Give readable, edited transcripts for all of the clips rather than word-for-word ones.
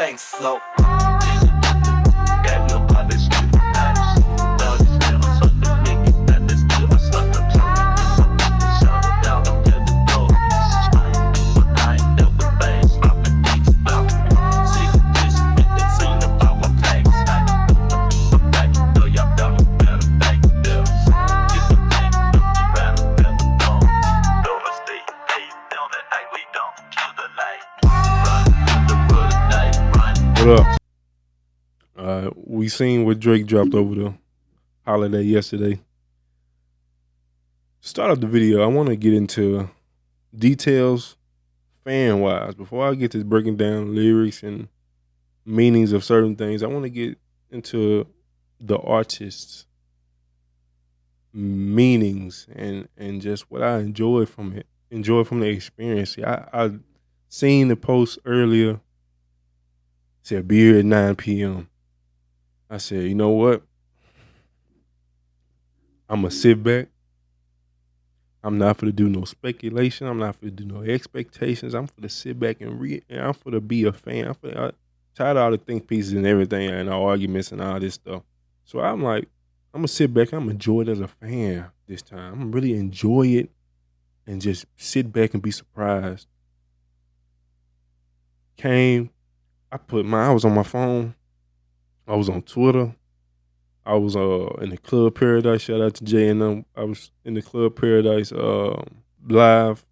Thanks, slow. What up? We seen what Drake dropped over the holiday yesterday. To start off the video, I want to get into details fan-wise. Before I get to breaking down lyrics and meanings of certain things, I want to get into the artist's meanings and just what I enjoy from it, enjoy from the experience. I seen the post earlier. Said be here at 9 p.m. I said, you know what? I'm gonna sit back. I'm not gonna do no speculation. I'm not gonna do no expectations. I'm gonna sit back and read. And I'm gonna be a fan. I'm tired of all the think pieces and everything and all arguments and all this stuff. So I'm like, I'm gonna sit back. I'm gonna enjoy it as a fan this time. I'm gonna really enjoy it and just sit back and be surprised. I was on my phone. I was on Twitter. I was in the Club Paradise. Shout out to Jay and them. I was in the Club Paradise live,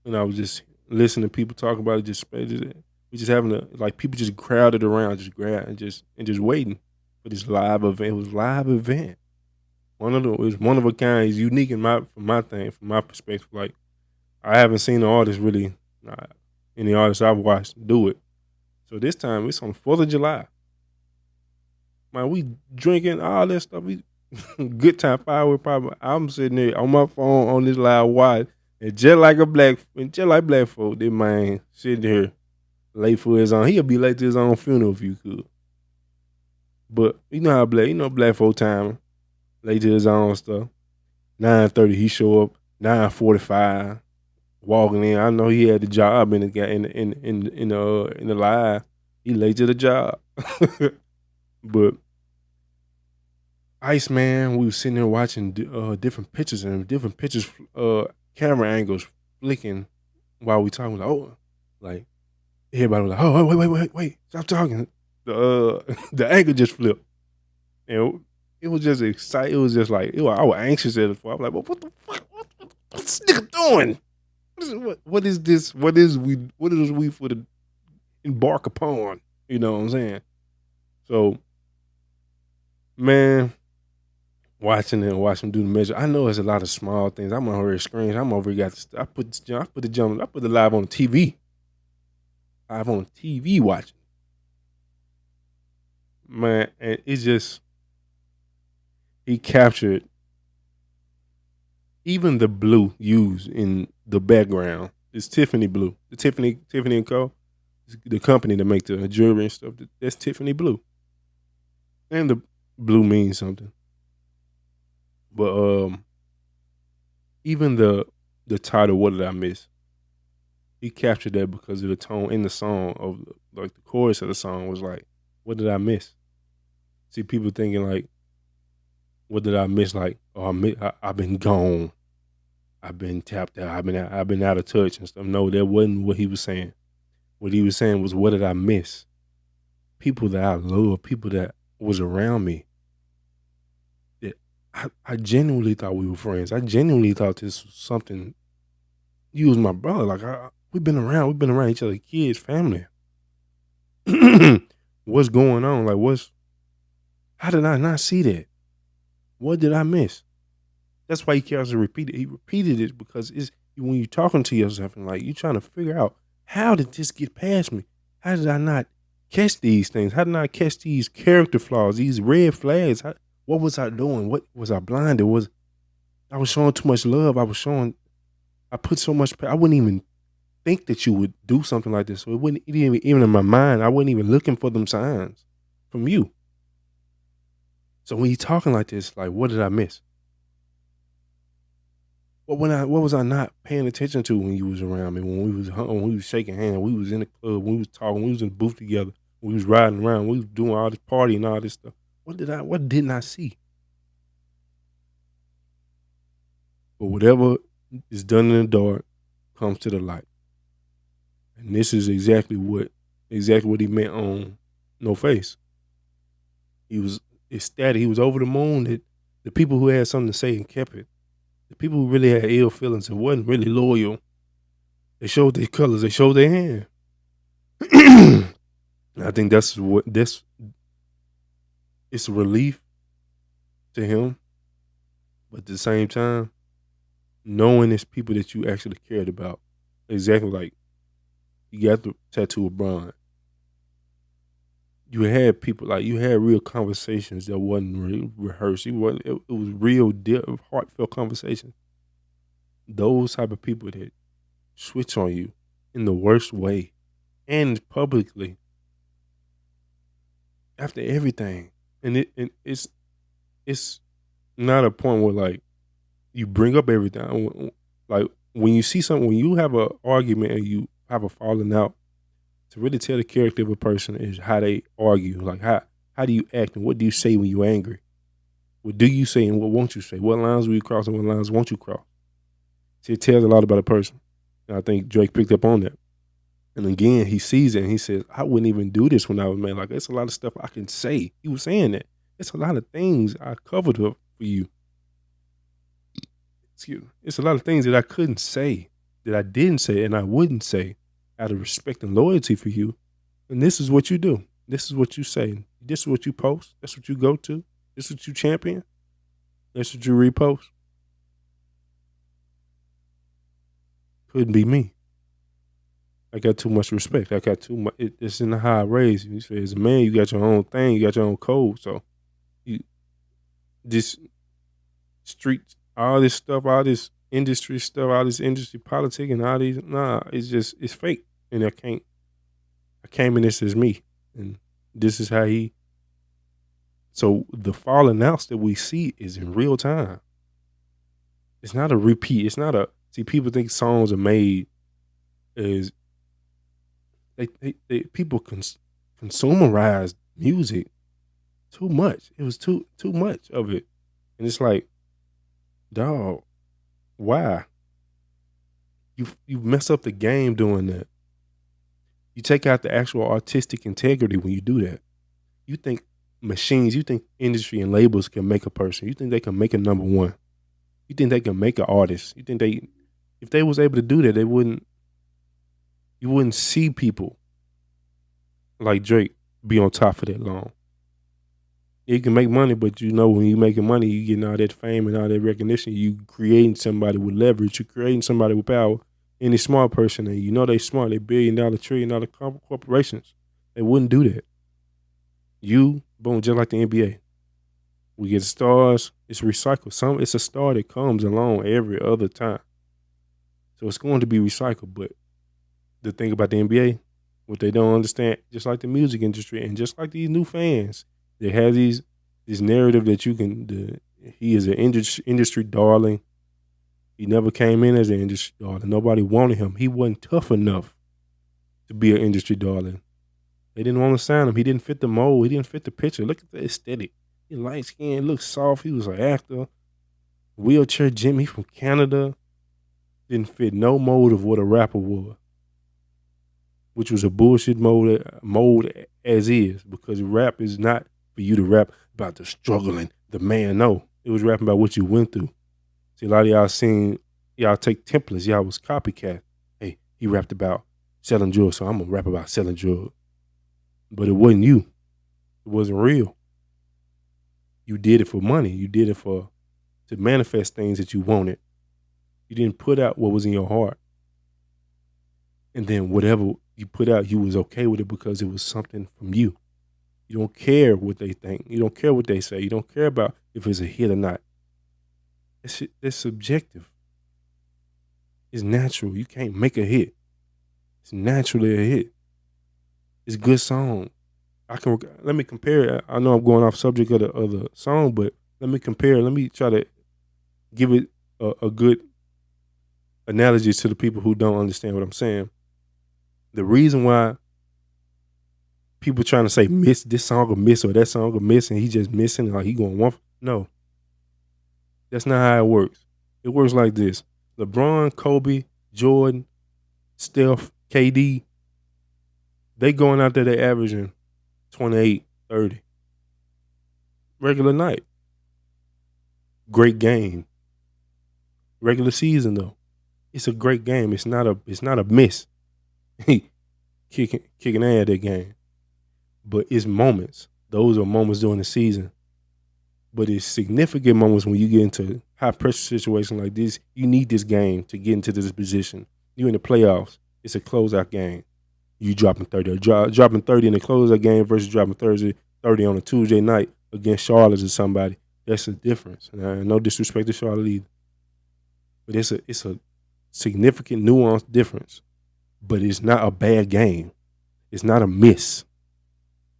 and I was just listening to people talk about it. We just having people just crowded around, just grab and just waiting for this live event. It was a live event. It was one of a kind. It's unique from my perspective. Like, I haven't seen an artist really, any artist I've watched do it. So this time it's on 4th of July. Man, we drinking all that stuff. We good time firework probably. I'm sitting there on my phone on this loud watch, and just like black folk, this man sitting here late for his own. He'll be late to his own funeral if you could. But you know how black folk time, late to his own stuff. 9:30 he show up. 9:45. Walking in, I know he had the job in the live. He late to the job, but Iceman, we was sitting there watching different pictures camera angles flicking while we talking. Like everybody was like, oh wait, stop talking. The angle just flipped, and it was just exciting. It was just like I was anxious at it. I was like, well, what the fuck? What's this nigga doing? What is this? What is we for the embark upon? You know what I'm saying? So, man, watching him do the measure. I know it's a lot of small things. I'm over here screaming. I put the live on the TV. Live on the TV watching. Man, and it's just he captured even the blue used in the background. It's Tiffany blue. The Tiffany and Co. The company that make the jewelry and stuff. That's Tiffany blue. And the blue means something. But even the title, What Did I Miss? He captured that because of the tone in the song of the chorus of the song was like, what did I miss? See, people thinking like, what did I miss? Like, I've been gone. I've been tapped out. I've been out of touch and stuff. No, that wasn't what he was saying. What he was saying was, what did I miss? People that I love, people that was around me. That I genuinely thought we were friends. I genuinely thought this was something. You was my brother. Like we've been around each other, kids, family. What's going on? Like how did I not see that? What did I miss? That's why he cares to repeat it. He repeated it because it's when you're talking to yourself and like you're trying to figure out, how did this get past me? How did I not catch these things? How did I not catch these character flaws, these red flags? What was I doing? What was I blinded? I was showing too much love. I put so much, I wouldn't even think that you would do something like this. So it wouldn't even in my mind, I wasn't even looking for them signs from you. So when you're talking like this, like, what did I miss? What was I not paying attention to when you was around me? When we was shaking hands, we was in the club, we was talking, we was in the booth together. We was riding around. We was doing all this party and all this stuff. What didn't I see? But whatever is done in the dark comes to the light. And this is exactly what he meant on No Face. He was ecstatic. He was over the moon that the people who had something to say and kept it, the people who really had ill feelings and wasn't really loyal, they showed their colors. They showed their hand. I think it's a relief to him, but at the same time, knowing it's people that you actually cared about. Exactly like you got the tattoo of Brian. You had people you had real conversations that wasn't rehearsed. It was real, heartfelt conversation. Those type of people that switch on you in the worst way and publicly after everything, and it's not a point where you bring up everything. Like when you see something, when you have an argument and you have a falling out, to really tell the character of a person is how they argue. Like how do you act and what do you say when you're angry? What do you say and what won't you say? What lines will you cross and what lines won't you cross? See, it tells a lot about a person. And I think Drake picked up on that. And again, he sees it and he says, I wouldn't even do this when I was mad. Like, it's a lot of stuff I can say. He was saying that. It's a lot of things I covered up for you. Excuse me. It's a lot of things that I couldn't say, that I didn't say, and I wouldn't say out of respect and loyalty for you. And this is what you do. This is what you say. This is what you post. That's what you go to. This is what you champion. That's what you repost. Couldn't be me. I got too much respect. I got too much. It's in the high raise. You say, as a man, you got your own thing. You got your own code. So, this street, all this stuff, all this industry stuff, all this industry politic, and all these, it's fake. And I came in this as me, and this is how he. So the falling outs that we see is in real time. It's not a repeat. It's not a. See, people think songs are made as. People consumerize music too much. It was too much of it, and it's like, dog, why? You mess up the game doing that. You take out the actual artistic integrity when you do that. You think machines, you think industry and labels can make a person. You think they can make a number one. You think they can make an artist. You think if they was able to do that, you wouldn't see people like Drake be on top for that long. You can make money, but when you're making money, you getting all that fame and all that recognition. You creating somebody with leverage. You creating somebody with power. Any smart person, and they smart. They $1 billion, $1 trillion corporations. They wouldn't do that. Boom, just like the NBA. We get stars. It's recycled. It's a star that comes along every other time. So it's going to be recycled. But the thing about the NBA, what they don't understand, just like the music industry and just like these new fans, they have this narrative that he is an industry darling. He never came in as an industry darling. Nobody wanted him. He wasn't tough enough to be an industry darling. They didn't want to sign him. He didn't fit the mold. He didn't fit the picture. Look at the aesthetic. He light skinned, looked soft. He was an actor. Wheelchair Jimmy from Canada. Didn't fit no mold of what a rapper was, which was a bullshit mold as is, because rap is not for you to rap about the struggling, the man. No, it was rapping about what you went through. See, a lot of y'all take templates. Y'all was copycat. Hey, he rapped about selling drugs, so I'm going to rap about selling drugs. But it wasn't you. It wasn't real. You did it for money. You did it to manifest things that you wanted. You didn't put out what was in your heart. And then whatever you put out, you was okay with it because it was something from you. You don't care what they think. You don't care what they say. You don't care about if it's a hit or not. It's subjective. It's natural. You can't make a hit. It's naturally a hit. It's a good song. Let me compare it. I know I'm going off subject of the song, but let me compare. Let me try to give it a good analogy to the people who don't understand what I'm saying. The reason why people trying to say miss this song or miss or that song or miss, and he just missing, or he going one. No, that's not how it works. It works like this: LeBron, Kobe, Jordan, Steph, KD, they going out there, they averaging 28, 30. Regular night. Great game. Regular season though. It's a great game. It's not a miss. kicking ass that game. But it's moments. Those are moments during the season. But it's significant moments when you get into high pressure situation like this. You need this game to get into this position. You in the playoffs. It's a closeout game. You dropping 30. Dropping 30 in the closeout game versus dropping 30 on a Tuesday night against Charlotte or somebody. That's the difference. No disrespect to Charlotte either. But it's a significant nuanced difference. But it's not a bad game. It's not a miss.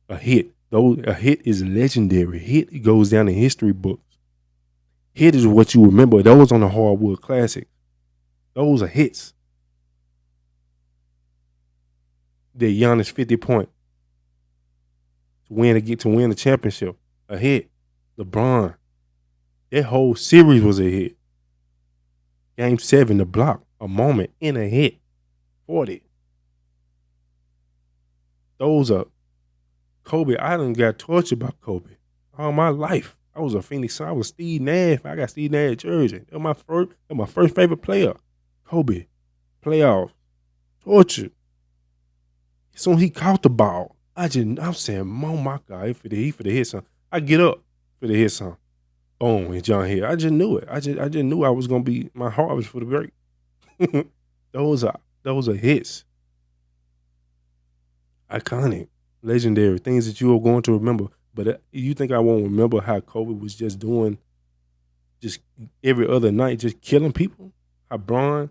A hit. Though a hit is legendary. Hit goes down in history books. Hit is what you remember. Those on the Hardwood Classic. Those are hits. The Giannis 50 point to win the championship. A hit. LeBron. That whole series was a hit. Game 7, the block, a moment in a hit. 40. Those are Kobe. I done got tortured by Kobe all my life. I was a Phoenix. I was Steve Nash. I got Steve Nash jersey. That was my first favorite player. Kobe. Playoffs. Tortured. As soon as he caught the ball, I'm saying, oh my God, he for the hit some. I get up for the hit some. Boom, and John here. I just knew it. I just knew I was gonna be. My heart was for the break. Those are hits. Iconic, legendary things that you are going to remember. But you think I won't remember how Kobe was just doing, just every other night, just killing people? How Bron?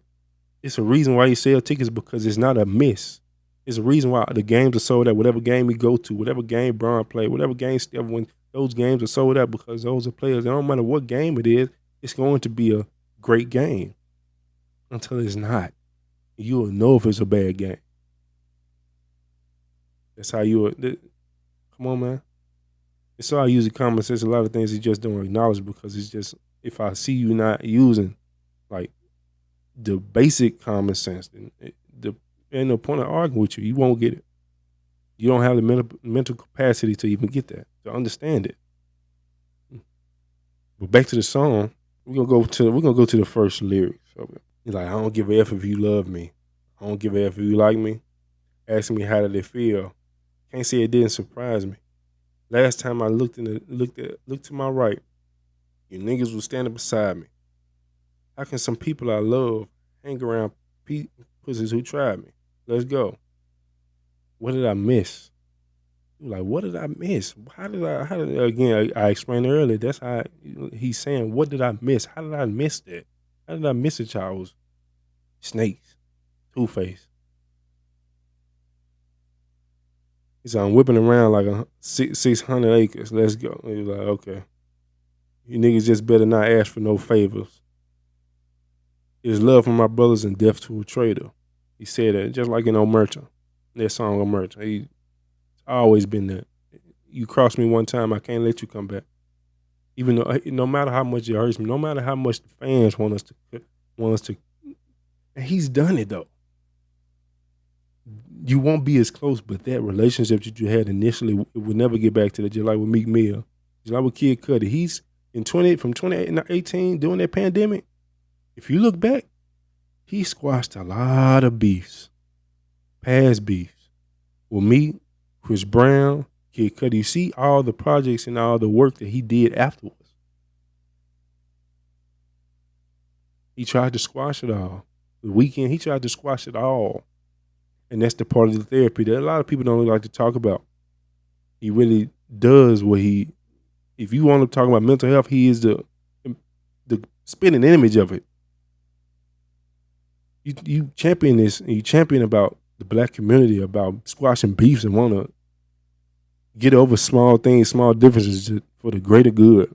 It's a reason why you sell tickets, because it's not a miss. It's a reason why the games are sold out. Whatever game we go to, whatever game Bron played, whatever game Steph won. Those games are sold out because those are players. It don't matter what game it is, it's going to be a great game. Until it's not. You will know if it's a bad game. That's how you would. Come on, man. It's all using common sense. A lot of things you just don't acknowledge because it's just, if I see you not using like the basic common sense, then ain't no point of arguing with you. You won't get it. You don't have the mental capacity to even get that, to understand it. But back to the song, we're gonna go to the first lyrics. He's like, I don't give a F if you love me. I don't give a F if you like me. Ask me how did it feel. Can't say it didn't surprise me. Last time I looked to my right, you niggas was standing beside me. How can some people I love hang around pussies who tried me? Let's go. What did I miss? You're like, what did I miss? Again, I explained earlier, that's how he's saying, what did I miss? How did I miss that? How did I miss it, Charles? Snakes. Two-Face. He's I'm whipping around like 600 acres. Let's go. He was like, okay. You niggas just better not ask for no favors. It's love for my brothers and death to a traitor. He said that just like in Omerta. That song Omerta. He's always been there. You cross me one time, I can't let you come back. Even though, no matter how much it hurts me, no matter how much the fans want us to, and he's done it though. You won't be as close, but that relationship that you had initially, it will never get back to that. Just like with Meek Mill, just like with Kid Cudi. He's from 2018 during that pandemic. If you look back, he squashed a lot of beefs, past beefs, with me, Chris Brown, Kid Cudi. You see all the projects and all the work that he did afterwards. He tried to squash it all. The Weeknd, he tried to squash it all. And that's the part of the therapy that a lot of people don't like to talk about. He really does if you want to talk about mental health, he is the spinning image of it. You champion this, and you champion about the black community, about squashing beefs and want to get over small things, small differences for the greater good.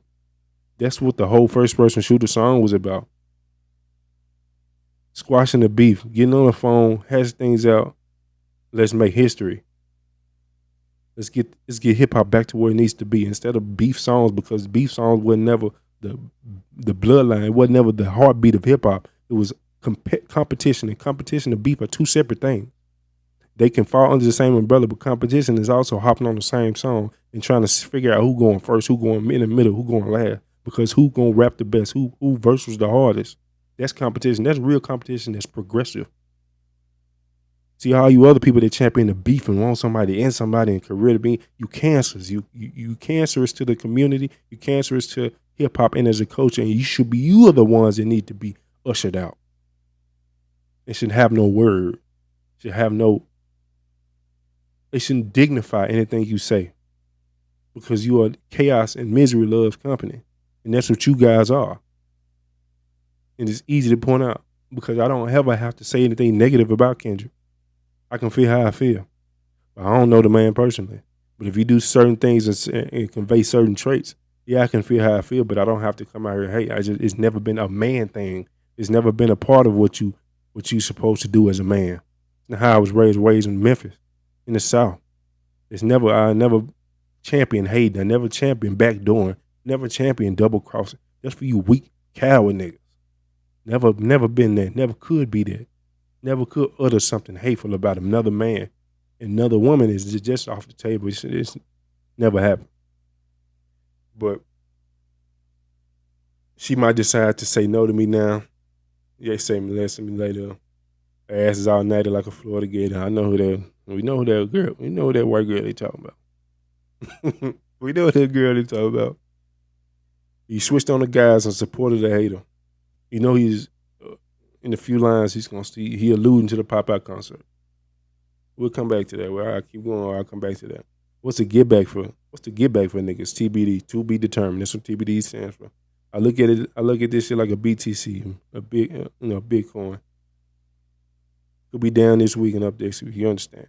That's what the whole first person shooter song was about. Squashing the beef, getting on the phone, hash things out. Let's make history. Let's get hip hop back to where it needs to be instead of beef songs, because beef songs were never the bloodline. It was never the heartbeat of hip hop. It was competition, and competition and beef are two separate things. They can fall under the same umbrella, but competition is also hopping on the same song and trying to figure out who going first, who going in the middle, who going last, because who gonna rap the best, who verse was the hardest. That's competition. That's real competition. That's progressive. See, all you other people that champion the beef and want somebody and career to be, you cancerous. You cancerous to the community. You cancerous to hip hop and as a culture, and you are the ones that need to be ushered out. It shouldn't have no word. It shouldn't dignify anything you say, because you are chaos and misery loves company, and that's what you guys are. And it's easy to point out because I don't ever have to say anything negative about Kendrick. I can feel how I feel. But I don't know the man personally. But if you do certain things and convey certain traits, yeah, I can feel how I feel, but I don't have to come out here and hate. It's never been a man thing. It's never been a part of what you supposed to do as a man. And how I was raised in Memphis, in the South. I never championed hating. I never championed backdooring. Never championed double crossing. That's for you weak coward niggas. Never been there. Never could be there. Never could utter something hateful about another man. Another woman is just off the table. It's never happened. But she might decide to say no to me now. Yeah, say me less to me later. Her ass is all natty like a Florida gator. I know who that. We know who that girl. We know who that white girl they talking about. We know who that girl they talking about. He switched on the guys and supported the hater. You know he's in a few lines he's gonna see. He alluding to the pop-out concert. We'll come back to that. Well, I keep going. Or I'll come back to that. What's the get back for? What's the get back for niggas? TBD, to be determined. That's what TBD stands for. I look at this shit like a BTC, a big, Bitcoin. Could be down this week and up next week. You understand?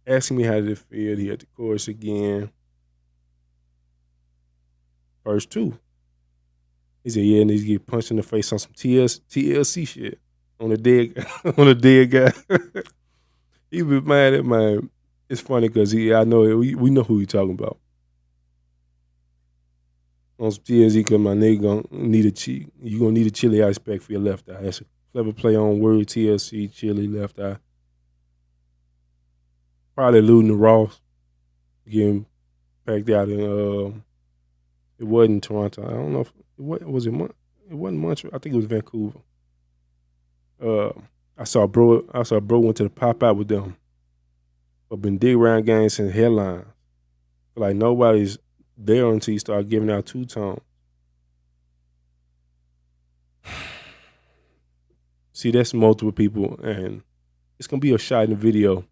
Asking me how did it feel. He had the chorus again. Verse 2. He said, yeah, and he get punched in the face on some TLC shit on a dead guy. He be mad at man. It's funny because I know we know who he talking about. On some TLC, because my nigga you gonna need a chili ice pack for your left eye. That's a clever play on word. TLC, chili left eye. Probably alluding to Ross getting packed out in it wasn't Toronto. I don't know if was it. It wasn't Montreal. I think it was Vancouver. I saw bro went to the pop out with them. But been dig around gangs and headlines. Like nobody's there until you start giving out two-tone. See, that's multiple people, and it's gonna be a shot in the video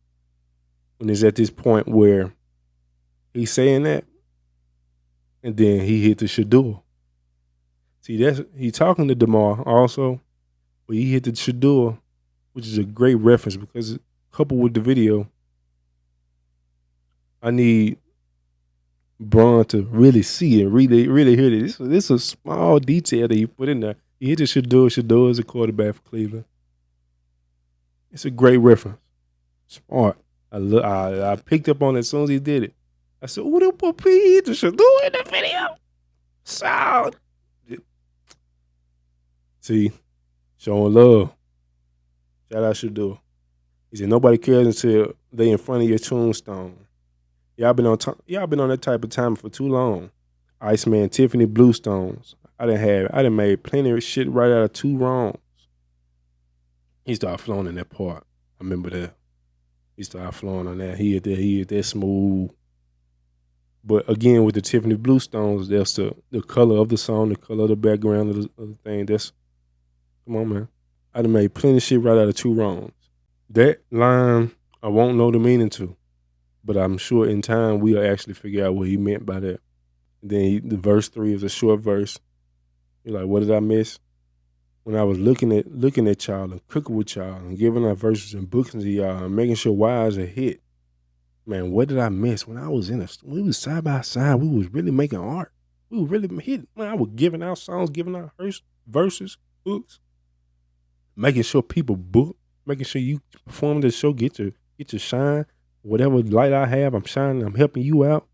when it's at this point where he's saying that, and then he hit the Shadur. See, he talking to DeMar also, but he hit the Shadur, which is a great reference because coupled with the video, I need Braun to really see and really hear this. This is a small detail that he put in there. He hit the Shadur. Shadur is a quarterback for Cleveland. It's a great reference. Smart. I picked up on it as soon as he did it. I said, "Ooh, the puppy hit the Shadur in the video." Sound. See, showing love. Shout out Shadur. He said, "Nobody cares until they in front of your tombstone. Y'all been on that type of time for too long. Iceman, Tiffany Bluestones. I done made plenty of shit right out of two wrongs." He started flowing in that part. I remember that. He started flowing on that. He hit that smooth. But again, with the Tiffany Bluestones, that's the color of the song, the color of the background of the thing. Come on, man. I done made plenty of shit right out of two wrongs. That line, I won't know the meaning to. But I'm sure in time we'll actually figure out what he meant by that. And then the verse 3 is a short verse. You're like, what did I miss? When I was looking at y'all and cooking with y'all and giving our verses and books to y'all and making sure wires are hit. Man, what did I miss? When I was we was side by side, we was really making art. We were really hitting. Man, I was giving out songs, giving out verses, books, making sure people book, making sure you perform the show, get your shine. whatever light I have, I'm shining, I'm helping you out.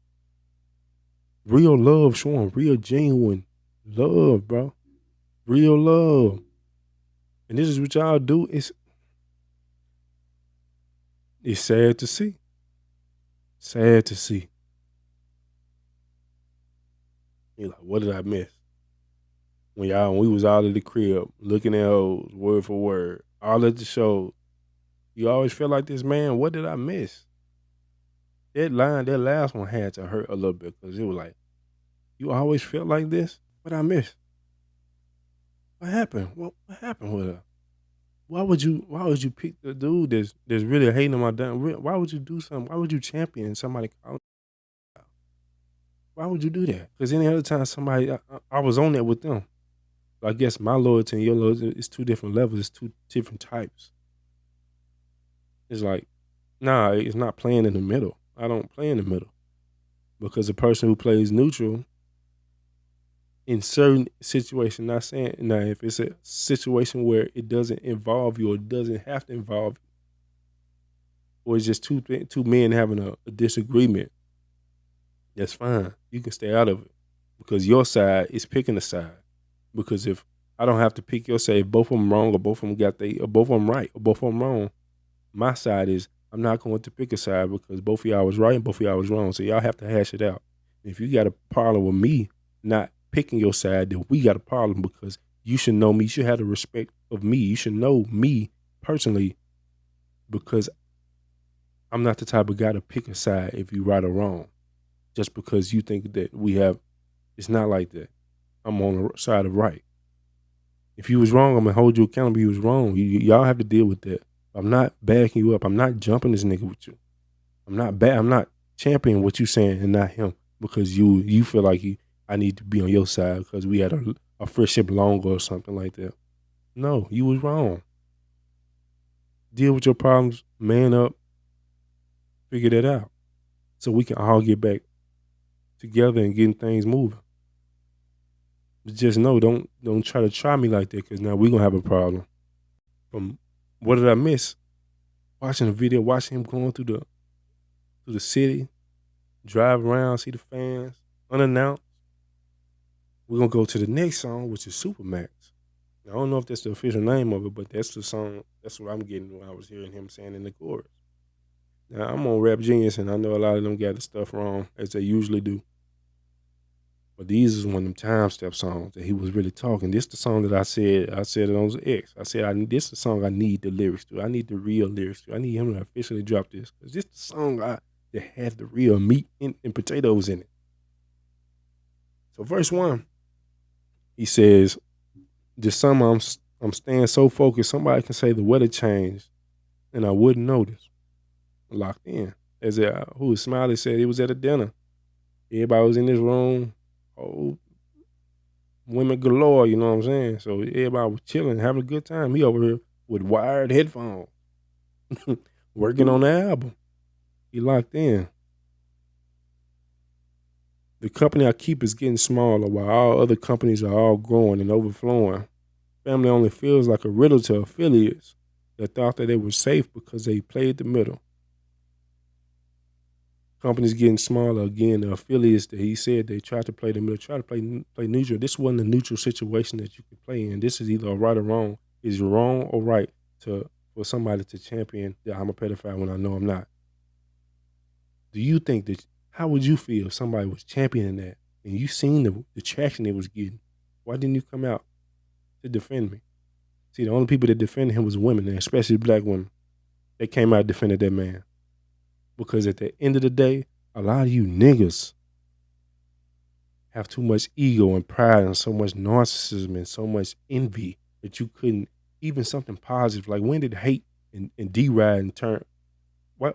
Real love, showing real genuine love, bro. Real love. And this is what y'all do. It's sad to see. Sad to see. You're like, what did I miss? When we was out of the crib, looking at hoes, word for word, all at the show, you always feel like this, man, what did I miss? That last one had to hurt a little bit because it was like, you always felt like this? What I miss? What happened? What happened with her? Why would you pick the dude that's really hating on my damn? Why would you do something? Why would you champion somebody? Why would you do that? Because any other time I was on that with them. I guess my loyalty and your loyalty is two different levels. It's two different types. It's like, nah, it's not playing in the middle. I don't play in the middle. Because the person who plays neutral in certain situations, not saying, now if it's a situation where it doesn't involve you or it doesn't have to involve you, or it's just two men having a disagreement, that's fine. You can stay out of it because your side is picking a side. Because if I don't have to pick your side, if both of them wrong or both of them or both of them right or both of them wrong, my side is I'm not going to pick a side because both of y'all was right and both of y'all was wrong. So y'all have to hash it out. If you got a problem with me not picking your side, then we got a problem because you should know me. You should have the respect of me. You should know me personally because I'm not the type of guy to pick a side if you right or wrong. Just because you think that it's not like that. I'm on the side of right. If you was wrong, I'm going to hold you accountable. You was wrong. Y'all have to deal with that. I'm not backing you up. I'm not jumping this nigga with you. I'm not championing what you saying and not him because you feel like I need to be on your side because we had a friendship longer or something like that. No, you was wrong. Deal with your problems, man up, figure that out so we can all get back together and getting things moving. But just know, don't try me like that because now we're going to have a problem. From what did I miss? Watching the video, watching him going through the city, drive around, see the fans, unannounced. We're going to go to the next song, which is SuperMax. Now, I don't know if that's the official name of it, but that's the song. That's what I'm getting when I was hearing him saying in the chorus. Now, I'm on Rap Genius, and I know a lot of them got the stuff wrong, as they usually do. But these is one of them time step songs that he was really talking. This the song that I said it on X. I said, this the song I need the lyrics to. I need the real lyrics to. I need him to officially drop this. Because this the song that had the real meat and potatoes in it. So verse 1, he says, this summer I'm staying so focused, somebody can say the weather changed and I wouldn't notice. Locked in. As who Smiley said, he was at a dinner. Everybody was in this room. Oh, women galore, you know what I'm saying? So everybody was chilling, having a good time. He over here with wired headphones, working on the album. He locked in. The company I keep is getting smaller while all other companies are all growing and overflowing. Family only feels like a riddle to affiliates that thought that they were safe because they played the middle. Companies getting smaller again. The affiliates that he said they tried to play the middle, try to play neutral. This wasn't a neutral situation that you could play in. This is either a right or wrong. Is wrong or right for somebody to champion that I'm a pedophile when I know I'm not? Do you think that? How would you feel if somebody was championing that and you seen the traction it was getting? Why didn't you come out to defend me? See, the only people that defended him was women, and especially black women. They came out and defended that man. Because at the end of the day, a lot of you niggas have too much ego and pride and so much narcissism and so much envy that you couldn't, even something positive. Like when did hate and deriding turn?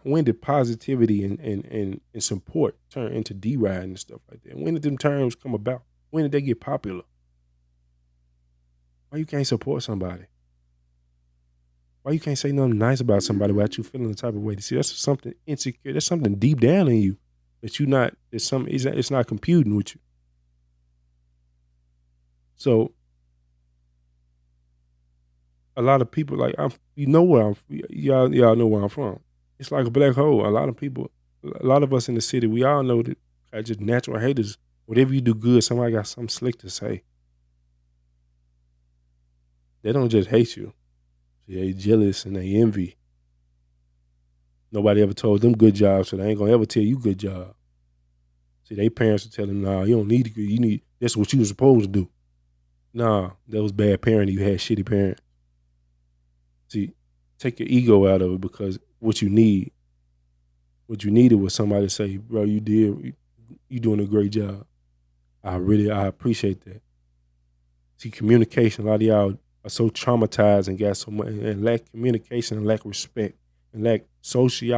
When did positivity and support turn into deriding and stuff like that? When did them terms come about? When did they get popular? Why you can't support somebody? Why you can't say nothing nice about somebody without you feeling the type of way? See, that's something insecure. That's something deep down in you that it's not computing with you. So a lot of people y'all know where I'm from. It's like a black hole. A lot of us in the city, we all know that are just natural haters. Whatever you do good, somebody got something slick to say. They don't just hate you. They jealous and they envy. Nobody ever told them good job, so they ain't gonna ever tell you good job. See, they parents will tell them, nah, you don't need to. You need that's what you were supposed to do. Nah, that was bad parenting. You had shitty parents. See, take your ego out of it because what you needed was somebody to say, bro, you doing a great job. I appreciate that. See, communication, a lot of y'all are so traumatized and got so much and lack communication and lack respect and lack socially,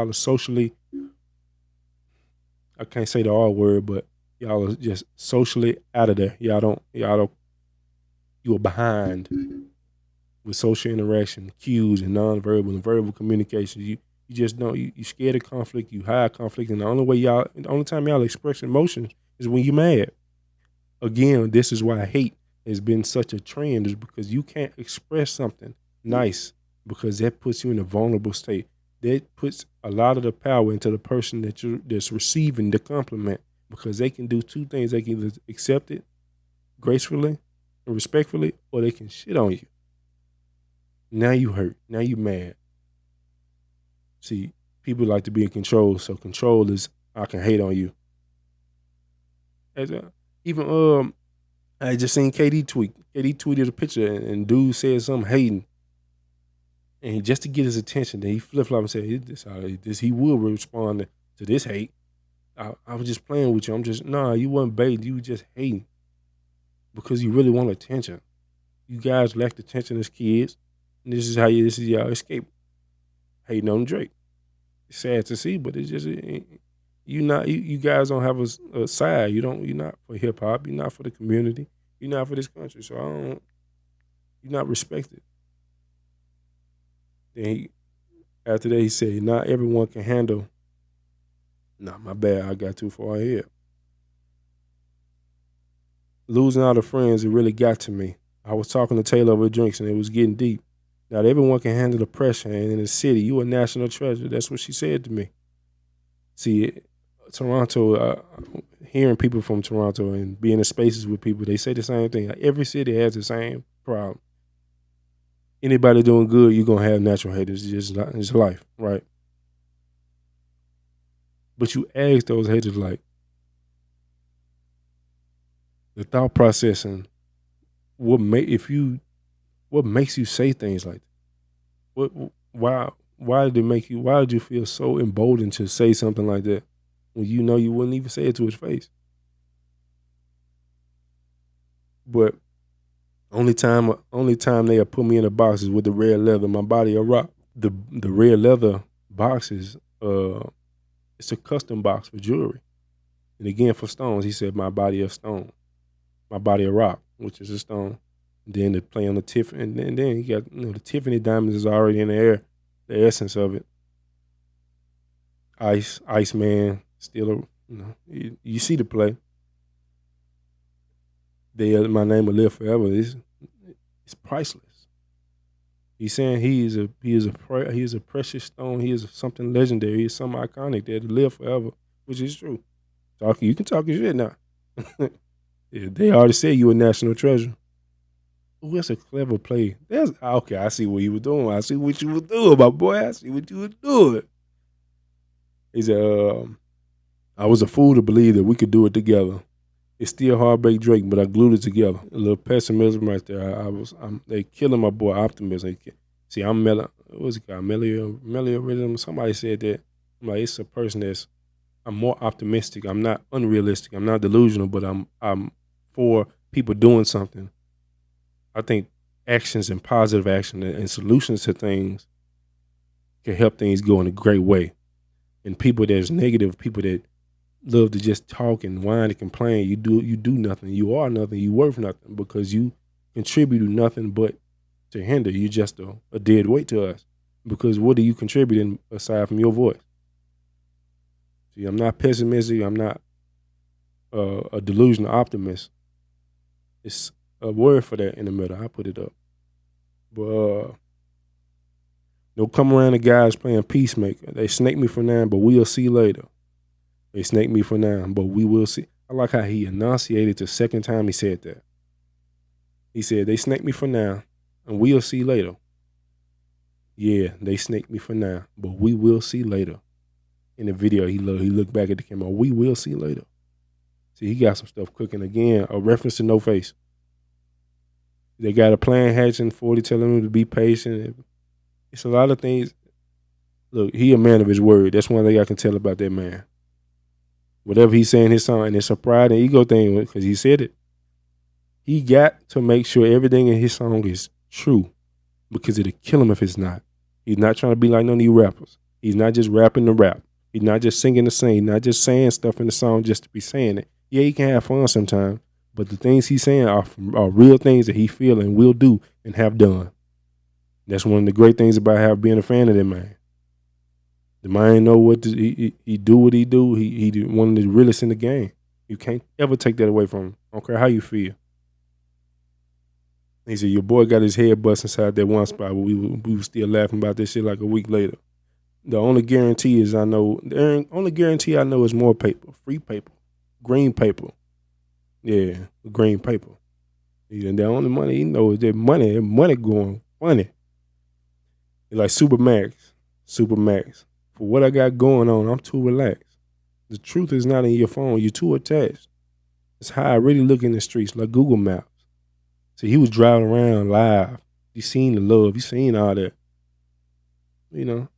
I can't say the R word, but y'all are just socially out of there. You are behind with social interaction, cues and nonverbal and verbal communication. You just don't, you scared of conflict, you hide conflict, and the only time y'all express emotions is when you mad. Again, this is why hate has been such a trend, is because you can't express something nice because that puts you in a vulnerable state. That puts a lot of the power into the person that's receiving the compliment, because they can do two things. They can either accept it gracefully and respectfully, or they can shit on you. Now you hurt. Now you mad. See, people like to be in control, so control is I can hate on you. Even I just seen KD tweet. KD tweeted a picture and dude said something hating. And just to get his attention, then he flip-flopped and said, he will respond to this hate. I was just playing with you. You wasn't baiting. You were just hating because you really want attention. You guys lacked attention as kids. And this is y'all escape. Hating on Drake. It's sad to see, but it's just, you guys don't have a side. You're not for hip hop. You're not for the community. You're not for this country. So you're not respected. Then after that, he said, not everyone can handle. Nah, my bad. I got too far ahead. Losing all the friends, it really got to me. I was talking to Taylor over drinks and it was getting deep. Not everyone can handle the pressure, and in the city, you a national treasure. That's what she said to me. See, Toronto, hearing people from Toronto and being in spaces with people, they say the same thing. Like, every city has the same problem. Anybody doing good, you're going to have natural haters. It's life, right? But you ask those haters, like, the thought process and what makes you say things like that? Why did you feel so emboldened to say something like that when you know you wouldn't even say it to his face? But only time they have put me in a box is with the red leather. My body a rock. The red leather boxes, it's a custom box for jewelry. And again, for stones, he said, my body of stone. My body of rock, which is a stone. And then they play on the Tiffany, and then you got the Tiffany diamonds is already in the air, the essence of it. Iceman, still, you see the play. My name will live forever. It's priceless. He's saying he is a precious stone. He is something legendary. He is something iconic that will live forever, which is true. You can talk your shit now. Yeah, they already said you a national treasure. Oh, that's a clever play. That's okay. I see what you were doing. I see what you were doing, my boy. I see what you were doing. He said, I was a fool to believe that we could do it together. It's still heartbreak Drake, but I glued it together. A little pessimism right there. They killing my boy optimism. See, I'm what's it called? Meliorism. Somebody said that. I'm like, it's a person I'm more optimistic. I'm not unrealistic. I'm not delusional, but I'm for people doing something. I think actions and positive action and solutions to things can help things go in a great way. And people that's negative, people that love to just talk and whine and complain, you do nothing. You are nothing. You worth nothing because you contribute to nothing but to hinder. You're just a dead weight to us. Because what are you contributing aside from your voice? See, I'm not pessimistic. I'm not a delusional optimist. It's a word for that in the middle. I put it up. But They'll come around the guys playing peacemaker. They snake me for now, but we'll see later. They snake me for now, but we will see. I like how he enunciated the second time he said that. He said, they snake me for now, and we'll see later. Yeah, they snake me for now, but we will see later. In the video, he looked back at the camera. We will see later. See, he got some stuff cooking again. A reference to No Face. They got a plan hatching, 40 telling him to be patient. It's a lot of things. Look, he a man of his word. That's one thing I can tell about that man. Whatever he's saying in his song, and it's a pride and ego thing because he said it. He got to make sure everything in his song is true because it'll kill him if it's not. He's not trying to be like none of these rappers. He's not just rapping the rap. He's not just singing the sing, not just saying stuff in the song just to be saying it. Yeah, he can have fun sometimes, but the things he's saying are real things that he feel and will do and have done. That's one of the great things about being a fan of that man. The man know what he do what he do. He one of the realest in the game. You can't ever take that away from him. I don't care how you feel. He said, your boy got his head bust inside that one spot, but we were still laughing about this shit like a week later. The only guarantee I know is more paper, free paper, green paper. Yeah, green paper. And the only money he knows is that money going funny. It's like SuperMax. For what I got going on, I'm too relaxed. The truth is not in your phone. You're too attached. It's how I really look in the streets, like Google Maps. See, he was driving around live. You seen the love. You seen all that. You know,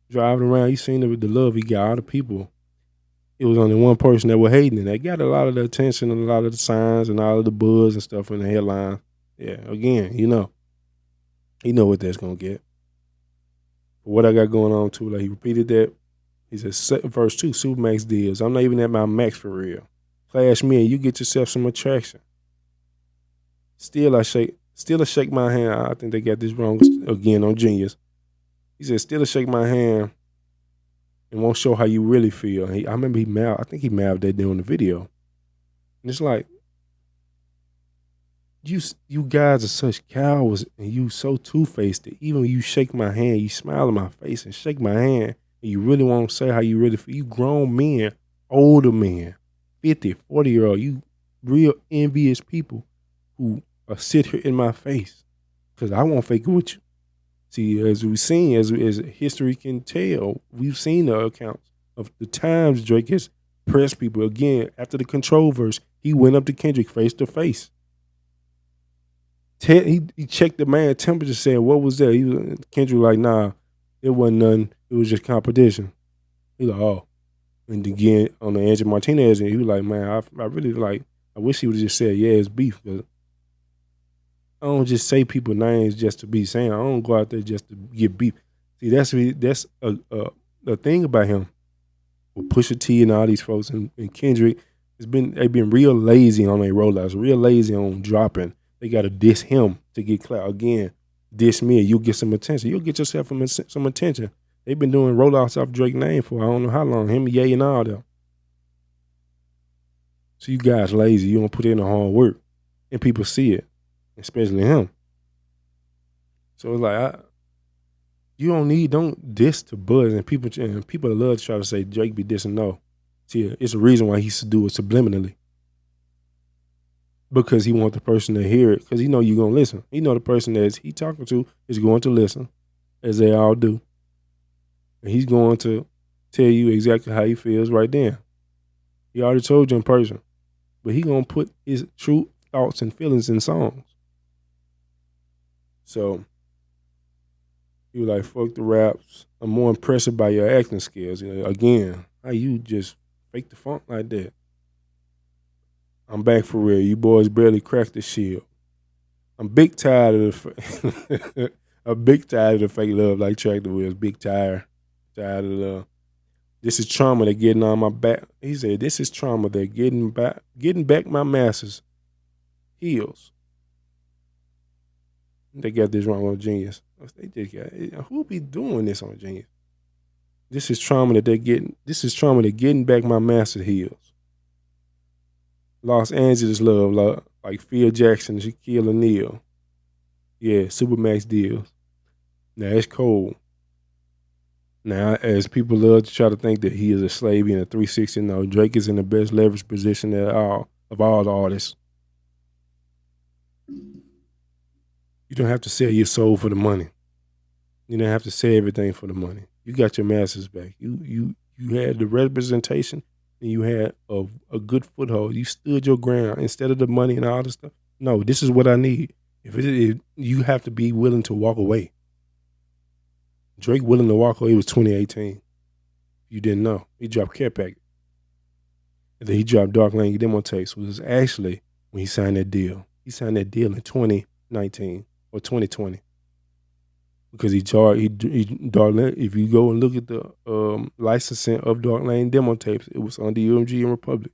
driving around, you seen the love he got, all the people. It was only one person that was hating, and they got a lot of the attention and a lot of the signs and all of the buzz and stuff in the headlines. Yeah, again, you know what that's going to get. But what I got going on, too, like he repeated that. He said, verse 2, SuperMax deals. I'm not even at my max for real. Clash me and you get yourself some attraction. Still I shake my hand. I think they got this wrong again on Genius. He said, still I shake my hand and won't show how you really feel. I remember I think he mad that day on the video. And it's like, you guys are such cowards and you so two-faced that even when you shake my hand, you smile in my face and shake my hand and you really won't say how you really feel. You grown men, older men, 50, 40-year-old, you real envious people who sit here in my face because I won't fake it with you. See, as we've seen, as history can tell, we've seen the accounts of the times Drake has pressed people. Again, after the Control verse, he went up to Kendrick face to face. He checked the man's temperature, said, what was that? Kendrick like, nah, it wasn't nothing. It was just competition. He like, oh. And again, on the Angie Martinez, and he was like, man, I really like, I wish he would have just said, yeah, it's beef. Because I don't just say people's names just to be saying. I don't go out there just to get beef. See, that's a thing about him. With Pusha T and all these folks and Kendrick, they've been real lazy on their rollouts, real lazy on dropping. They got to diss him to get clout. Again, diss me and you'll get some attention. You'll get yourself some attention. They've been doing rollouts off Drake's name for I don't know how long. Him, Ye, and all them. So you guys lazy. You don't put in the hard work. And people see it, especially him. So it's like, don't diss to buzz. And people love to try to say Drake be dissing. No. See, it's a reason why he used to do it subliminally. Because he want the person to hear it. Because he know you're going to listen. He know the person that he talking to is going to listen, as they all do. And he's going to tell you exactly how he feels right then. He already told you in person. But he going to put his true thoughts and feelings in songs. So, he was like, fuck the raps. I'm more impressed by your acting skills. Again, how you just fake the funk like that? I'm back for real. You boys barely cracked the shield. I'm big tired of the fake love like Tractor Wheels. Big tired of love. This is trauma that getting on my back. He said, this is trauma that getting back my master's heels. They got this wrong on Genius. Who be doing this on Genius? This is trauma that getting back my master's heels. Los Angeles love, like Phil Jackson, Shaquille O'Neal. Yeah, SuperMax deals. Now it's cold. Now, as people love to try to think that he is a slave in a 360, no, Drake is in the best leverage position of all the artists. You don't have to sell your soul for the money. You don't have to say everything for the money. You got your masters back. You had the representation and you had a good foothold. You stood your ground instead of the money and all this stuff. No, this is what I need. If you have to be willing to walk away. Drake willing to walk away was 2018. You didn't know. He dropped Care Package. And then he dropped Dark Lane Demo Tapes, which was actually when he signed that deal. He signed that deal in 2019 or 2020. Because Dark Lane, if you go and look at the licensing of Dark Lane Demo Tapes, it was under UMG and Republic.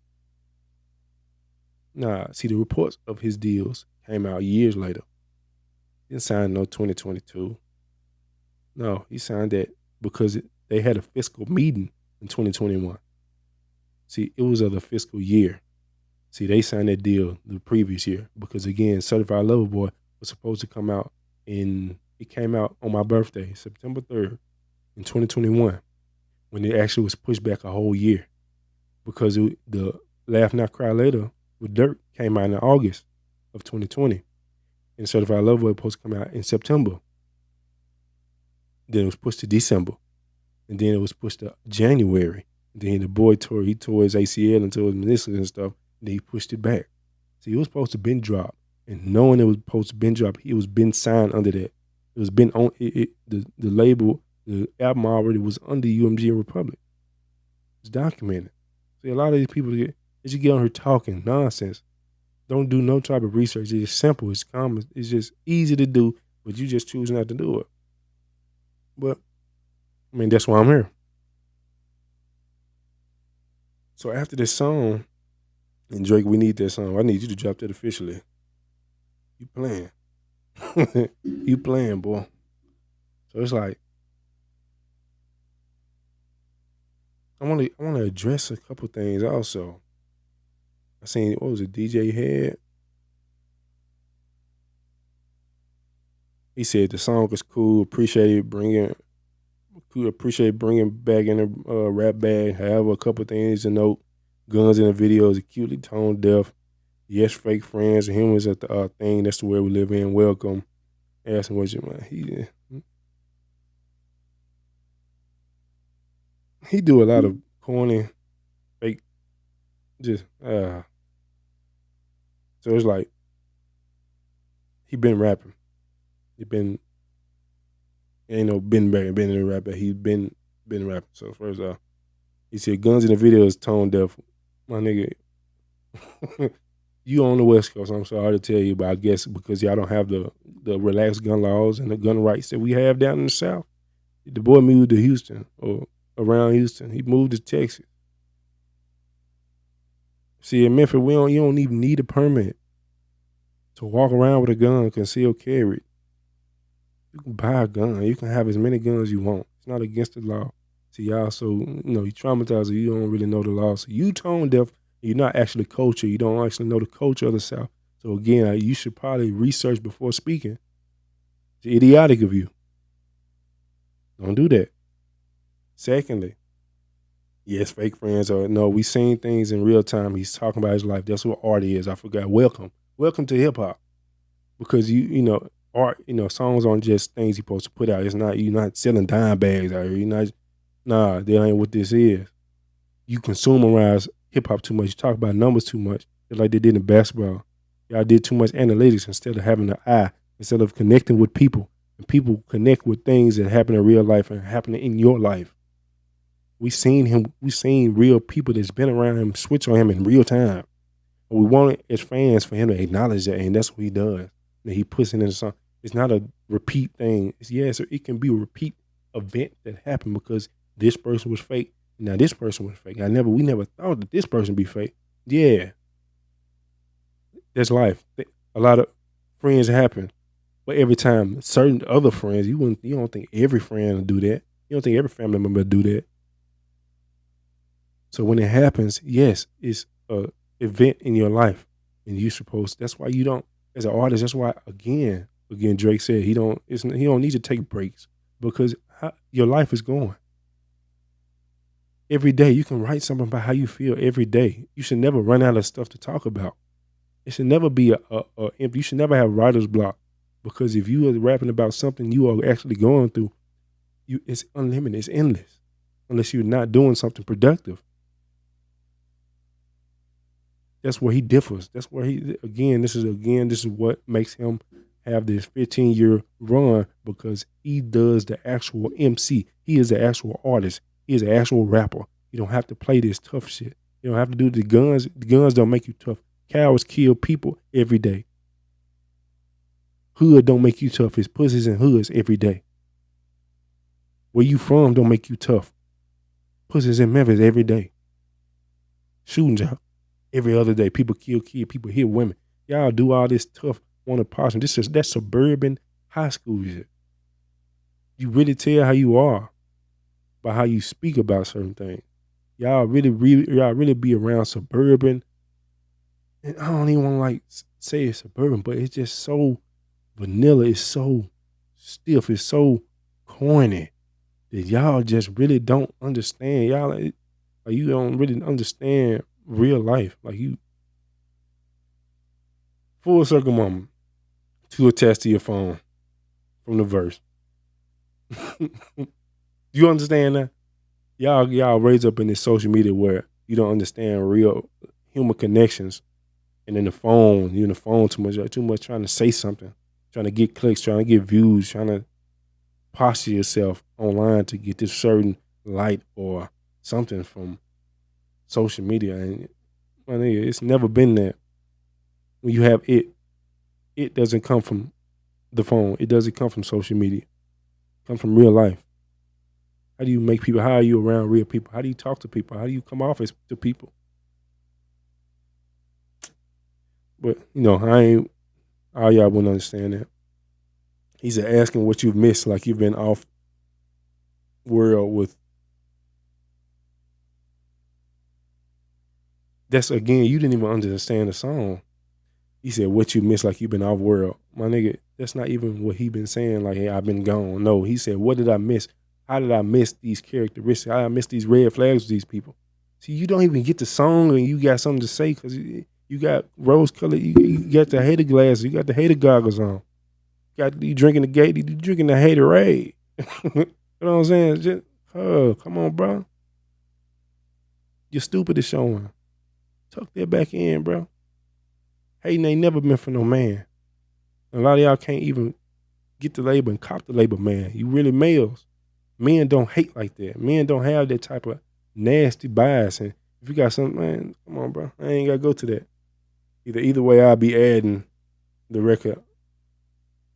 Nah, see, the reports of his deals came out years later. He didn't sign no 2022. No, he signed that because they had a fiscal meeting in 2021. See, it was of the fiscal year. See, they signed that deal the previous year because, again, Certified Lover Boy was supposed to come out it came out on my birthday, September 3rd in 2021, when it actually was pushed back a whole year because the Laugh Not Cry Later with Dirt came out in August of 2020. And Certified Lover Boy was supposed to come out in September. Then it was pushed to December. And then it was pushed to January. And then the boy tore his ACL and tore his meniscus and stuff. And then he pushed it back. See, it was supposed to been dropped. And knowing it was supposed to been dropped, it was been signed under that. It was been on the label, the album already was under UMG and Republic. It's documented. See, a lot of these people they just get on here talking nonsense. Don't do no type of research. It's just simple. It's common. It's just easy to do, but you just choose not to do it. But I mean, that's why I'm here. So after this song, and Drake, we need that song. I need you to drop that officially. You playing. You playing, boy. So it's like I want to address a couple things also. I seen what was it, DJ Head? He said the song was cool. Appreciate bringing back in the rap bag. However, a couple things to note: guns in the videos, acutely tone deaf. Yes, fake friends and humans at the thing. That's the way we live in. Welcome. Asking what you man. He do a lot of corny, fake, just so it's like he been rapping. Been in the rap, but he been rapping. So first off, he said guns in the video is tone deaf. My nigga, you on the West Coast, I'm sorry to tell you, but I guess because y'all don't have the relaxed gun laws and the gun rights that we have down in the South. The boy moved to Houston or around Houston. He moved to Texas. See, in Memphis, you don't even need a permit to walk around with a gun, concealed carry. You can buy a gun. You can have as many guns as you want. It's not against the law. See, y'all, so, you traumatized, you don't really know the law. So you tone deaf, you're not actually culture. You don't actually know the culture of the South. So again, you should probably research before speaking. It's idiotic of you. Don't do that. Secondly, yes, fake friends are, no, we seen things in real time. He's talking about his life. That's what art is. I forgot. Welcome to hip hop. Because art, songs aren't just things you're supposed to put out. It's not, you're not selling dime bags out here. That ain't what this is. You consumerize hip hop too much. You talk about numbers too much. Just like they did in basketball. Y'all did too much analytics instead of having an eye, instead of connecting with people. And people connect with things that happen in real life and happening in your life. We seen real people that's been around him switch on him in real time. And we want as fans for him to acknowledge that, and that's what he does. That he puts it in the song. It's not a repeat thing. It can be a repeat event that happened because this person was fake. Now this person was fake. We never thought that this person be fake. Yeah. That's life. A lot of friends happen. But every time certain other friends, you don't think every friend will do that. You don't think every family member will do that. So when it happens, yes, it's a event in your life. And that's why you don't, as an artist, that's why again, Drake said he don't need to take breaks. because your life is going. Every day you can write something about how you feel every day. You should never run out of stuff to talk about. It should never be a empty. You should never have writer's block, because if you are rapping about something you are actually going through, it's unlimited. It's endless, unless you're not doing something productive. That's where he differs. That's where this is what makes him have this 15-year run, because he does the actual MC. He is the actual artist. He is an actual rapper. You don't have to play this tough shit. You don't have to do the guns. The guns don't make you tough. Cowards kill people every day. Hood don't make you tough. It's pussies and hoods every day. Where you from don't make you tough. Pussies in Memphis every day. Shootings out every other day. People kill kids. People hit women. Y'all do all this tough on a portion. That's suburban high school shit. You really tell how you are by how you speak about certain things. Y'all really be around suburban. And I don't even want to say it's suburban, but it's just so vanilla. It's so stiff. It's so corny that y'all just really don't understand. You don't really understand real life. Like, you full circle moment to attach to your phone from the verse. You understand that? Y'all raised up in this social media where you don't understand real human connections. And then you're in the phone too much trying to say something, trying to get clicks, trying to get views, trying to posture yourself online to get this certain light or something from social media. And my nigga, it's never been that. When you have it doesn't come from the phone. It doesn't come from social media. It comes from real life. How do you make people? How are you around real people? How do you talk to people? How do you come off as to people? But, all y'all wouldn't understand that. He's asking what you've missed, like you've been off world with. That's, again, you didn't even understand the song. He said, what you missed, like you've been off world. My nigga, that's not even what he been saying, like, hey, I've been gone. No, he said, what did I miss? How did I miss these characteristics? How did I miss these red flags with these people? See, you don't even get the song and you got something to say because you got rose color, you got the hater glasses, you got the hater goggles on. You drinking the gate, you drinking the haterade. You know what I'm saying? Just, come on, bro. You're stupid is showing. Tuck that back in, bro. Hating ain't never been for no man. A lot of y'all can't even get the label and cop the label, man. You really males. Men don't hate like that. Men don't have that type of nasty bias. And if you got something, man, come on, bro. I ain't got to go to that. Either way, I'll be adding the record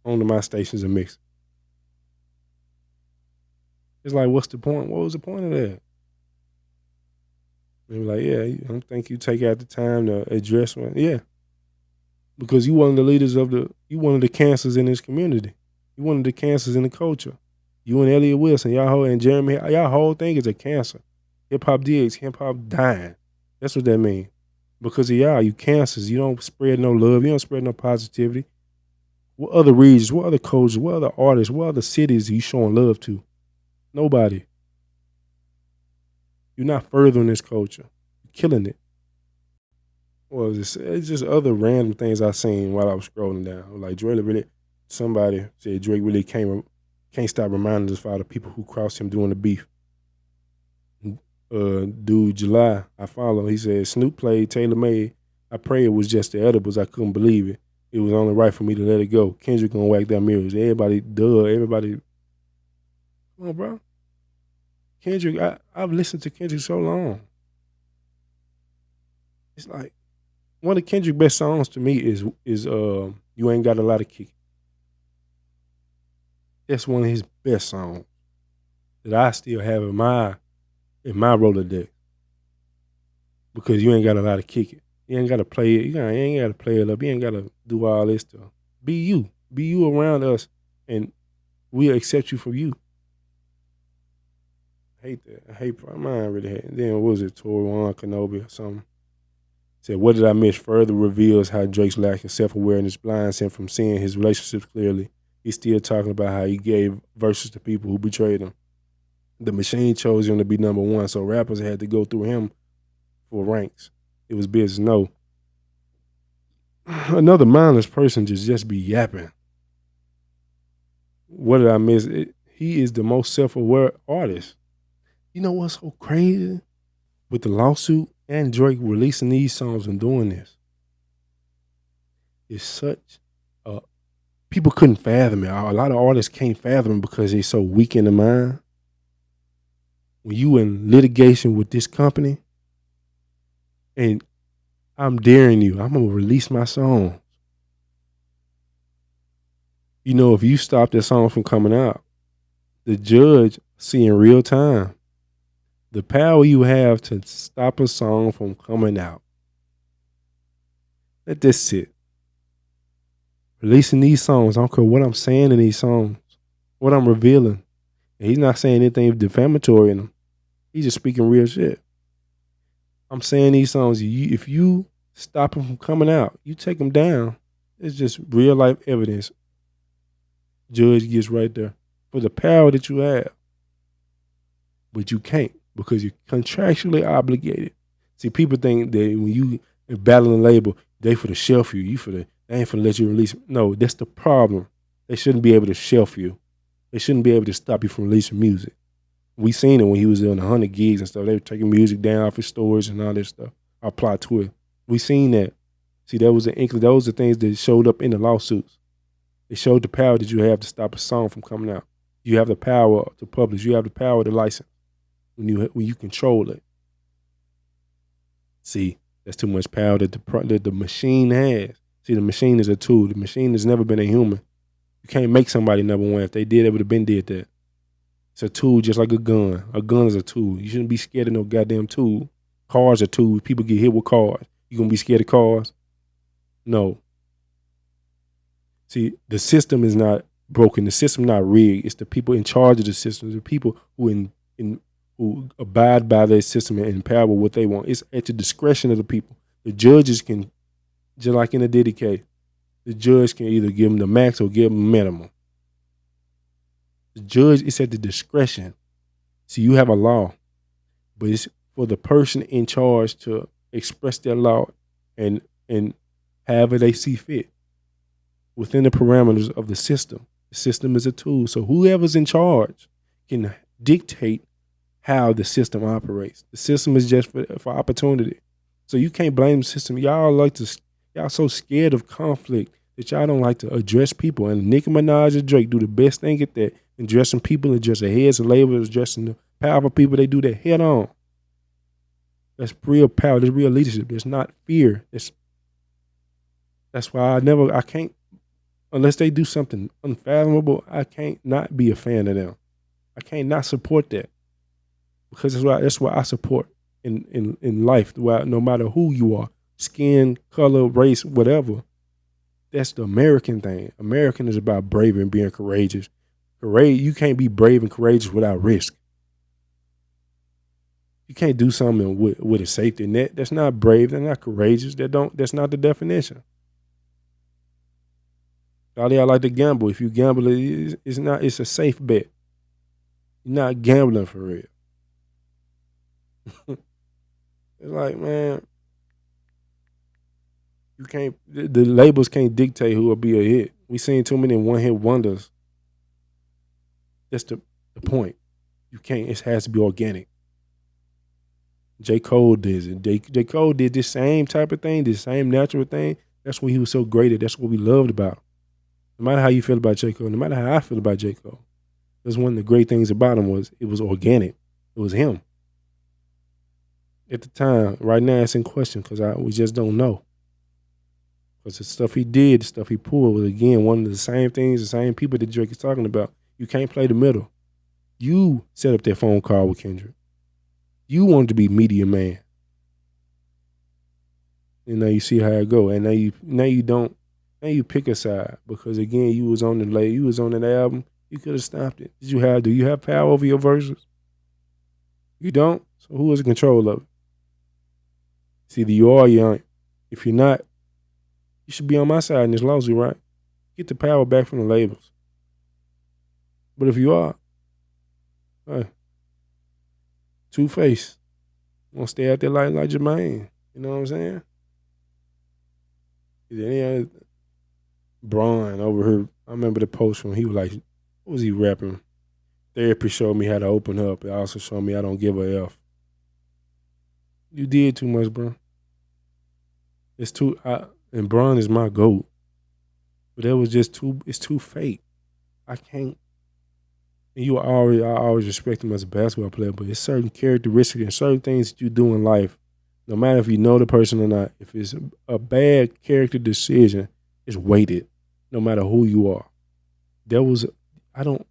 onto my stations and mix. It's like, what's the point? What was the point of that? They were like, yeah, I don't think you take out the time to address one. Yeah. Because you one of the leaders you one of the cancers in this community. You one of the cancers in the culture. You and Elliot Wilson, y'all and Jeremy, y'all whole thing is a cancer. Hip-hop DX, hip-hop dying. That's what that means. Because of y'all, you cancers. You don't spread no love. You don't spread no positivity. What other regions, what other cultures, what other artists, what other cities are you showing love to? Nobody. You're not furthering this culture. You're killing it. Well, it's just other random things I seen while I was scrolling down. Like somebody said Drake really can't stop reminding us of all the people who crossed him during the beef. Dude, July, I follow. He said Snoop played Taylor Made. I pray it was just the edibles. I couldn't believe it. It was only right for me to let it go. Kendrick gonna whack down mirrors. Everybody. Come on, bro. Kendrick, I've listened to Kendrick so long. It's like one of Kendrick's best songs to me is You Ain't Got a Lot of Kick. That's one of his best songs that I still have in my Rolodex. Because you ain't got a lot of kick it. You ain't got to play it. You ain't got to play it up. You ain't got to do all this stuff. Be you. Be you around us, and we'll accept you for you. I hate that. I hate mine really hate. Then what was it? Toriwan Kenobi or something. Said, what did I miss? Further reveals how Drake's lack of self-awareness blinds him from seeing his relationships clearly. He's still talking about how he gave verses to people who betrayed him. The machine chose him to be number one, so rappers had to go through him for ranks. It was business. No, another mindless person just be yapping. What did I miss? He is the most self-aware artist. You know what's so crazy? With the lawsuit and Drake releasing these songs and doing this, it's such a people couldn't fathom it. A lot of artists can't fathom it because they're so weak in the mind. When you in litigation with this company, and I'm daring you, I'm gonna release my song. You know, if you stop that song from coming out, the judge see in real time the power you have to stop a song from coming out. Let this sit. Releasing these songs, I don't care what I'm saying in these songs, what I'm revealing. And he's not saying anything defamatory in them. He's just speaking real shit. I'm saying these songs, if you stop them from coming out, you take them down. It's just real life evidence. Judge gets right there for the power that you have. But you can't because you're contractually obligated. See, people think that when you battling a label, they for the shelf you. They ain't for to let you release. No, that's the problem. They shouldn't be able to shelf you. They shouldn't be able to stop you from releasing music. We seen it when he was on 100 gigs and stuff. They were taking music down off his stores and all this stuff. Our plot twist. We seen that. See, that was the inkling. Those are things that showed up in the lawsuits. It showed the power that you have to stop a song from coming out. You have the power to publish. You have the power to license when you control it. See, that's too much power that the machine has. See, the machine is a tool. The machine has never been a human. You can't make somebody number one. If they did, they would have been did that. It's a tool just like a gun. A gun is a tool. You shouldn't be scared of no goddamn tool. Cars are tools. People get hit with cars. You gonna be scared of cars? No. See, the system is not broken. The system not rigged. It's the people in charge of the system. The people who who abide by their system and empower what they want. It's at the discretion of the people. The judges can, just like in a Diddy case, the judge can either give them the max or give them the minimum. The judge is at the discretion. See, you have a law, but it's for the person in charge to express their law and however they see fit within the parameters of the system. The system is a tool. So whoever's in charge can dictate how the system operates. The system is just for opportunity. So you can't blame the system. Y'all so scared of conflict that y'all don't like to address people. And Nicki Minaj and Drake do the best thing at that. Addressing people, addressing heads of labels, addressing the powerful people. They do that head on. That's real power. That's real leadership. There's not fear. That's why I can't, unless they do something unfathomable, I can't not be a fan of them. I can't not support that. Because that's what I support in life. No matter who you are, skin, color, race, whatever. That's the American thing. American is about bravery and being courageous. You can't be brave and courageous without risk. You can't do something with a safety net. That's not brave. That's not courageous. That's not the definition. All y'all like to gamble. If you gamble, it's a safe bet. You're not gambling for real. It's like, man, you can't. The labels can't dictate who will be a hit. We seen too many one-hit wonders. That's the point. You can't. It has to be organic. J. Cole did it. J. Cole did this same type of thing, this same natural thing. That's what he was so great at. That's what we loved about him. No matter how you feel about J. Cole, no matter how I feel about J. Cole, that's one of the great things about him was it was organic. It was him. At the time, right now it's in question because we just don't know. Because the stuff he did, the stuff he pulled was, again, one of the same things, the same people that Drake is talking about. You can't play the middle. You set up that phone call with Kendrick. You wanted to be media man. And now you see how it go. And now you pick a side. Because again, you was on that album. You could have stopped it. Do you have power over your verses? You don't? So who is in control of it? It's either you are or you ain't. If you're not, you should be on my side in this lawsuit, right? Get the power back from the labels. But if you are, hey, two-faced. Gonna stay out there like Jermaine. You know what I'm saying? Is there any other Brian over here? I remember the post when he was like, what was he rapping? Therapy showed me how to open up. It also showed me I don't give a F. You did too much, bro. It's too and Braun is my GOAT. But that was just it's too fake. I can't. And I always respect him as a basketball player, but it's certain characteristics and certain things that you do in life, no matter if you know the person or not, if it's a bad character decision, it's weighted, no matter who you are. There was I don't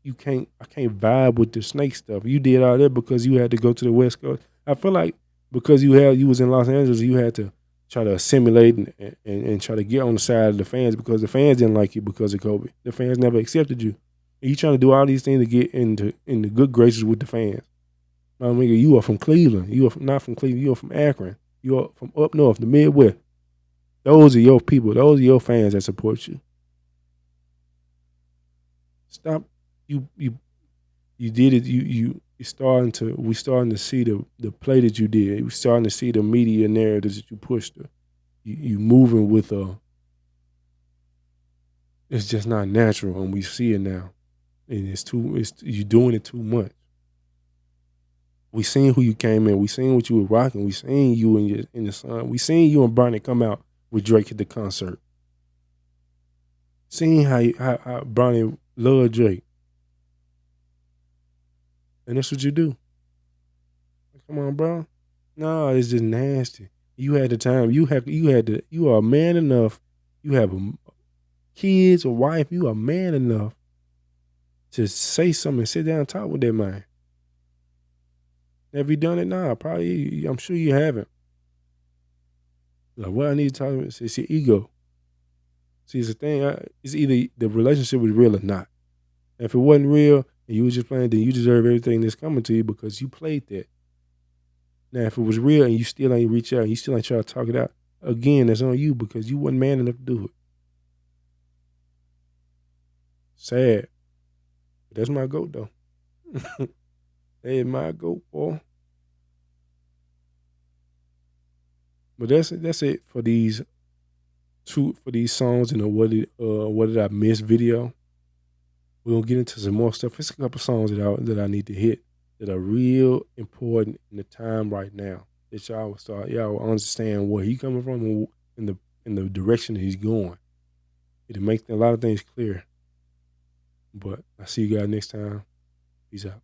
I can't vibe with the snake stuff. You did all that because you had to go to the West Coast. I feel like because you was in Los Angeles, you had to try to assimilate and try to get on the side of the fans because the fans didn't like you because of Kobe. The fans never accepted you. And you trying to do all these things to get in the good graces with the fans. I mean, you are from Cleveland. You are not from Cleveland. You are from Akron. You are from up north, the Midwest. Those are your people. Those are your fans that support you. Stop. You did it. We starting to see the play that you did. We starting to see the media narratives that you pushed. You moving with it's just not natural, and we see it now. And you doing it too much. We seen who you came in. We seen what you were rocking. We seen you in the sun. We seen you and Bernie come out with Drake at the concert. Seeing how Bernie loved Drake, and that's what you do. Come on, bro. No, it's just nasty. You had the time. You are a man enough. You have kids, a wife. You are man enough to say something and sit down and talk with that man. Have you done it? Nah, probably. I'm sure you haven't. Like, what I need to talk about is your ego. See, it's a thing. It's either the relationship was real or not. And if it wasn't real and you was just playing, then you deserve everything that's coming to you because you played that. Now, if it was real and you still ain't reach out, and you still ain't try to talk it out, again, that's on you because you wasn't man enough to do it. Sad. But that's my GOAT, though. That is my GOAT, boy. But that's it for these songs in the what did I miss video. We're gonna get into some more stuff. It's a couple songs that I need to hit that are real important in the time right now. That y'all will understand where he coming from and in the direction that he's going. It'll make a lot of things clear. But I see you guys next time. Peace out.